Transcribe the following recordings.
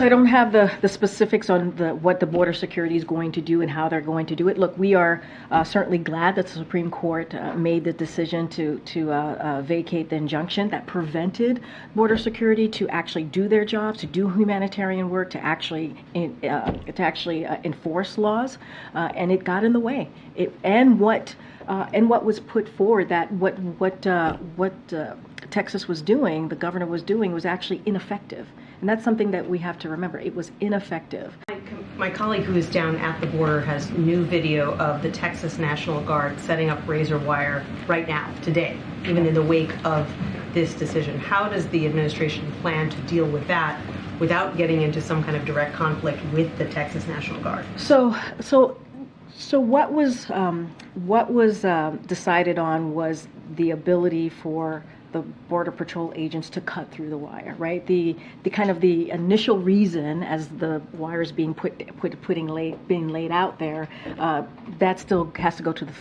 I don't have the specifics on what the border security is going to do and how they're going to do it. Look, we are certainly glad that the Supreme Court made the decision to vacate the injunction that prevented border security to actually do their jobs, to do humanitarian work, to actually enforce laws, and it got in the way. And what was put forward, that what Texas was doing, the governor was doing, was actually ineffective. And that's something that we have to remember. It was ineffective. My colleague who is down at the border has new video of the Texas National Guard setting up razor wire right now, today, even in the wake of this decision. How does the administration plan to deal with that without getting into some kind of direct conflict with the Texas National Guard? So what was decided on was the ability for the Border Patrol agents to cut through the wire, right? The kind of the initial reason, as the wire is being being laid out there, that still has to go to the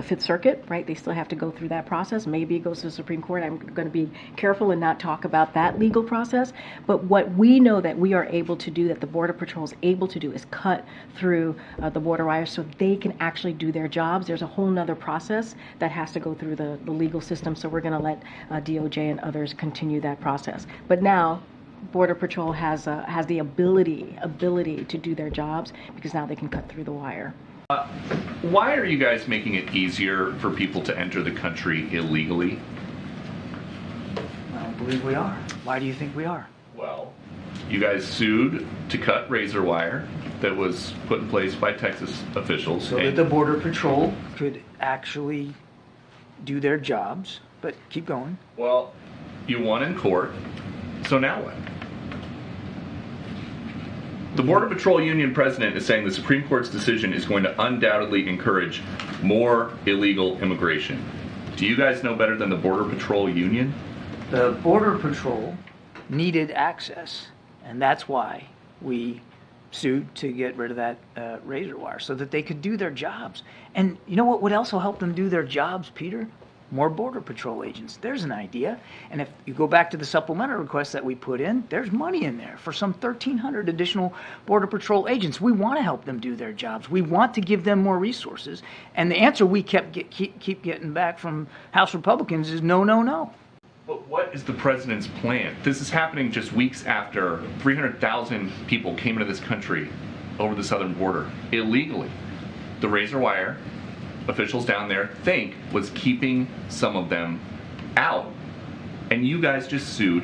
Fifth Circuit, right? They still have to go through that process. Maybe it goes to the Supreme Court. I'm going to be careful and not talk about that legal process. But what we know that we are able to do, that the Border Patrol is able to do, is cut through the border wire so they can actually do their jobs. There's a whole nother process that has to go through the legal system, so we're going to let DOJ and others continue that process. But now, Border Patrol has the ability to do their jobs, because now they can cut through the wire. Why are you guys making it easier for people to enter the country illegally? I don't believe we are. Why do you think we are? Well, you guys sued to cut razor wire that was put in place by Texas officials. So that the Border Patrol could actually do their jobs, but keep going. Well, you won in court, so now what? The Border Patrol Union president is saying the Supreme Court's decision is going to undoubtedly encourage more illegal immigration. Do you guys know better than the Border Patrol Union? The Border Patrol needed access, and that's why we sued to get rid of that razor wire, so that they could do their jobs. And you know what would also help them do their jobs, Peter? More Border Patrol agents. There's an idea. And if you go back to the supplemental request that we put in, there's money in there for some 1,300 additional Border Patrol agents. We want to help them do their jobs. We want to give them more resources. And the answer we keep getting back from House Republicans is no, no, no. But what is the president's plan? This is happening just weeks after 300,000 people came into this country over the southern border illegally. The razor wire, officials down there think, was keeping some of them out. And you guys just sued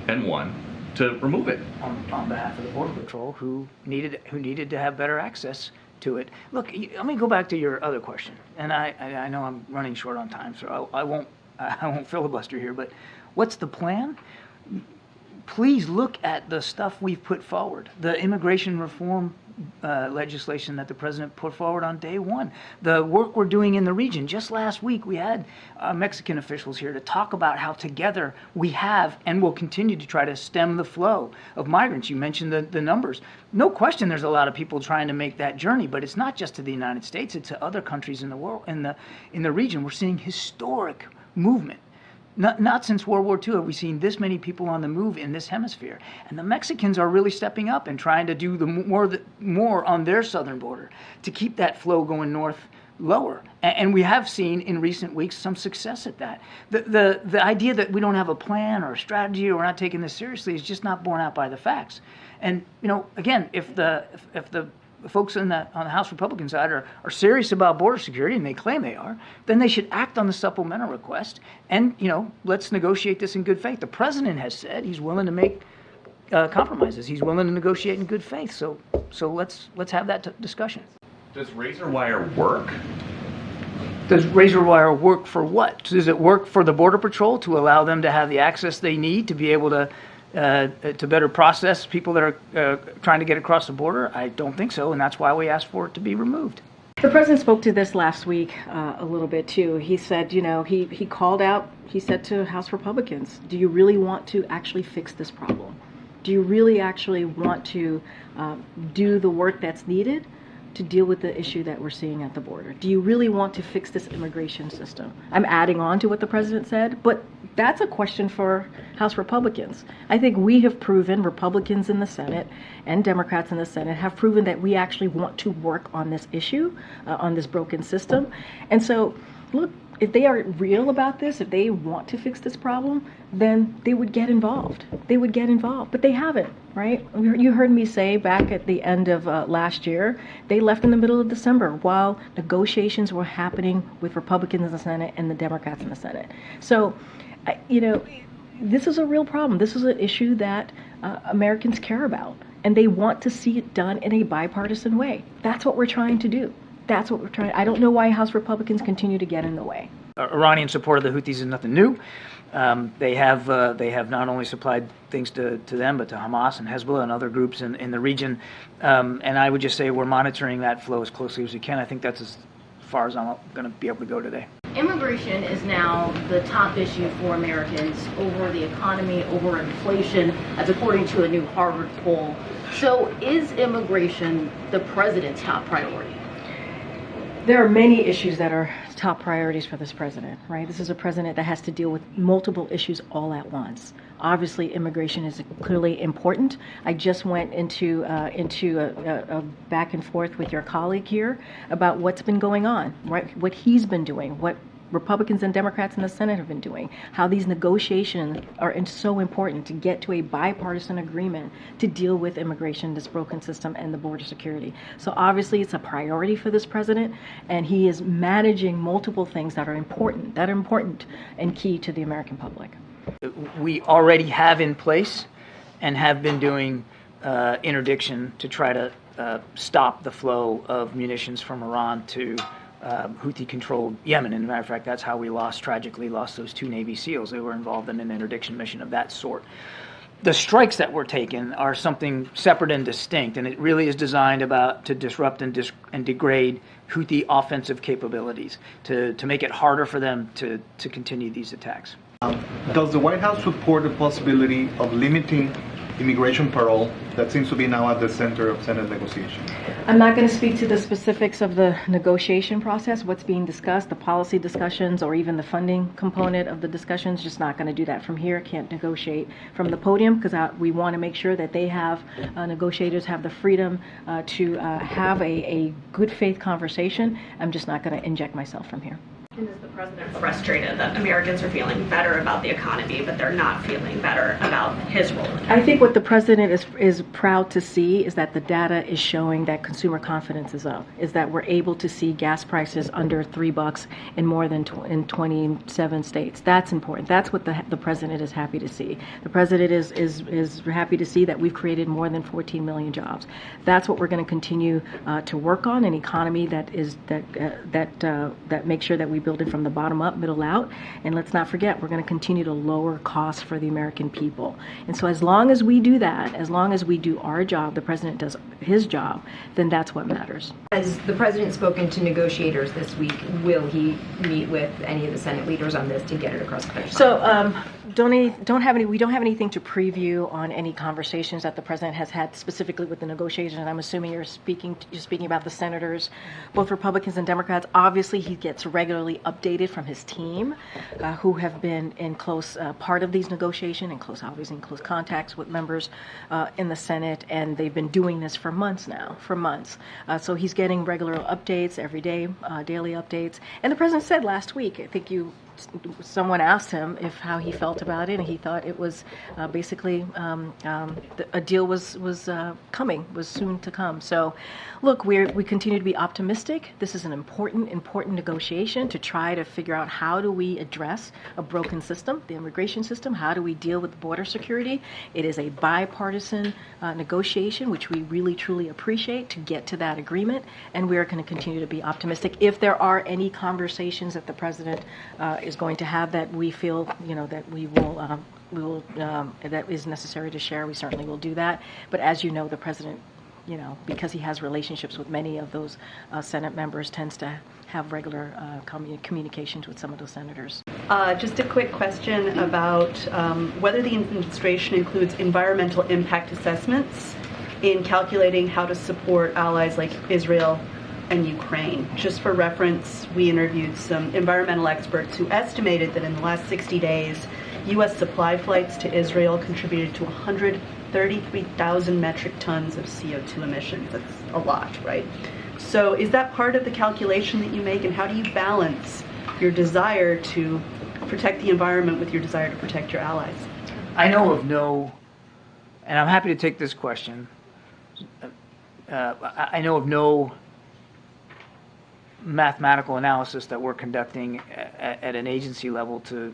and won to remove it. On behalf of the Border Patrol, who needed to have better access to it. Look, let me go back to your other question. And I know I'm running short on time, so I won't filibuster here, but what's the plan? Please look at the stuff we've put forward. The immigration reform legislation that the president put forward on day one. The work we're doing in the region. Just last week we had Mexican officials here to talk about how together we have and will continue to try to stem the flow of migrants. You mentioned the numbers. No question there's a lot of people trying to make that journey, but it's not just to the United States, it's to other countries in the world, in the region. We're seeing historic movement. Not since World War II have we seen this many people on the move in this hemisphere. And the Mexicans are really stepping up and trying to do more on their southern border to keep that flow going north lower. And we have seen in recent weeks some success at that. The idea that we don't have a plan or a strategy or we're not taking this seriously is just not borne out by the facts. And, you know, again, if the folks on the House Republican side are serious about border security, and they claim they are, then they should act on the supplemental request and, you know, let's negotiate this in good faith. The president has said he's willing to make compromises. He's willing to negotiate in good faith. So let's have that discussion. Does razor wire work? Does razor wire work for what? Does it work for the Border Patrol to allow them to have the access they need to be able to better process people that are trying to get across the border? I don't think so, and that's why we asked for it to be removed. The president spoke to this last week a little bit too. He said, you know, he called out, he said to House Republicans, do you really want to actually fix this problem? Do you really actually want to do the work that's needed to deal with the issue that we're seeing at the border? Do you really want to fix this immigration system? I'm adding on to what the president said, but that's a question for House Republicans. I think we have proven, Republicans in the Senate and Democrats in the Senate have proven that we actually want to work on this issue, on this broken system. And so, look, if they are real about this, if they want to fix this problem, then they would get involved. They would get involved, but they haven't, right? You heard me say back at the end of last year, they left in the middle of December while negotiations were happening with Republicans in the Senate and the Democrats in the Senate. So, this is a real problem. This is an issue that Americans care about, and they want to see it done in a bipartisan way. That's what we're trying to do. That's what we're trying. I don't know why House Republicans continue to get in the way. Iranian support of the Houthis is nothing new. They have not only supplied things to them, but to Hamas and Hezbollah and other groups in the region. And I would just say we're monitoring that flow as closely as we can. I think that's as far as I'm going to be able to go today. Immigration is now the top issue for Americans over the economy, over inflation, as according to a new Harvard poll. So is immigration the president's top priority? There are many issues that are top priorities for this president, right? This is a president that has to deal with multiple issues all at once. Obviously, immigration is clearly important. I just went into a back and forth with your colleague here about what's been going on, right? What he's been doing, what Republicans and Democrats in the Senate have been doing, how these negotiations are so important to get to a bipartisan agreement to deal with immigration, this broken system, and the border security. So obviously it's a priority for this president, and he is managing multiple things that are important and key to the American public. We already have in place and have been doing interdiction to try to stop the flow of munitions from Iran to Houthi-controlled Yemen. And as a matter of fact, that's how we tragically lost those 2 Navy SEALs. They were involved in an interdiction mission of that sort. The strikes that were taken are something separate and distinct, and it really is designed to disrupt and degrade Houthi offensive capabilities, to make it harder for them to continue these attacks. Does the White House support the possibility of limiting immigration parole that seems to be now at the center of Senate negotiations? I'm not going to speak to the specifics of the negotiation process, what's being discussed, the policy discussions, or even the funding component of the discussions. Just not going to do that from here. Can't negotiate from the podium because we want to make sure that they have, negotiators have the freedom to have a good faith conversation. I'm just not going to inject myself from here. And is the president frustrated that Americans are feeling better about the economy, but they're not feeling better about his role in it? I think what the president is proud to see is that the data is showing that consumer confidence is up, is that we're able to see gas prices under $3 in more than in 27 states. That's important. That's what the president is happy to see. The president is happy to see that we've created more than 14 million jobs. That's what we're going to continue to work on, an economy that makes sure that we build it from the bottom up, middle out. And let's not forget, we're going to continue to lower costs for the American people. And so as long as we do that, as long as we do our job, the president does his job, then that's what matters. Has the president spoken to negotiators this week? Will he meet with any of the Senate leaders on this to get it across the finish line? So we don't have anything to preview on any conversations that the president has had specifically with the negotiators. And I'm assuming you're speaking about the senators, both Republicans and Democrats. Obviously, he gets regularly updated from his team, who have been in close part of these negotiations and obviously in close contacts with members in the Senate, and they've been doing this for months now, so he's getting regular updates every day, daily updates. And the president said last week, I think someone asked him how he felt about it, and he thought it was basically a deal was soon to come. So, look, we continue to be optimistic. This is an important negotiation to try to figure out how do we address a broken system, the immigration system. How do we deal with border security? It is a bipartisan negotiation, which we really truly appreciate, to get to that agreement, and we are going to continue to be optimistic. If there are any conversations that the president is going to have that we feel, that we will that is necessary to share, we certainly will do that. But as you know, the president, because he has relationships with many of those Senate members, tends to have regular communications with some of those senators. Just a quick question about whether the administration includes environmental impact assessments in calculating how to support allies like Israel and Ukraine. Just for reference, we interviewed some environmental experts who estimated that in the last 60 days, U.S. supply flights to Israel contributed to 133,000 metric tons of CO2 emissions. That's a lot, right? So is that part of the calculation that you make, and how do you balance your desire to protect the environment with your desire to protect your allies? I know of no, and I'm happy to take this question. I know of no mathematical analysis that we're conducting at an agency level to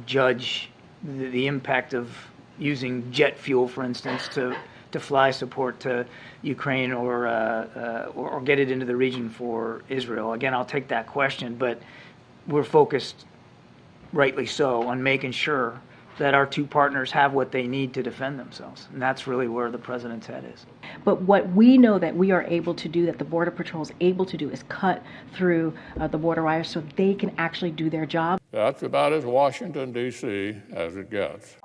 judge the impact of using jet fuel, for instance, to fly support to Ukraine or get it into the region for Israel. Again, I'll take that question, but we're focused, rightly so, on making sure that our two partners have what they need to defend themselves. And that's really where the president's head is. But what we know that we are able to do, that the Border Patrol is able to do, is cut through the border wires so they can actually do their job. That's about as Washington, D.C. as it gets.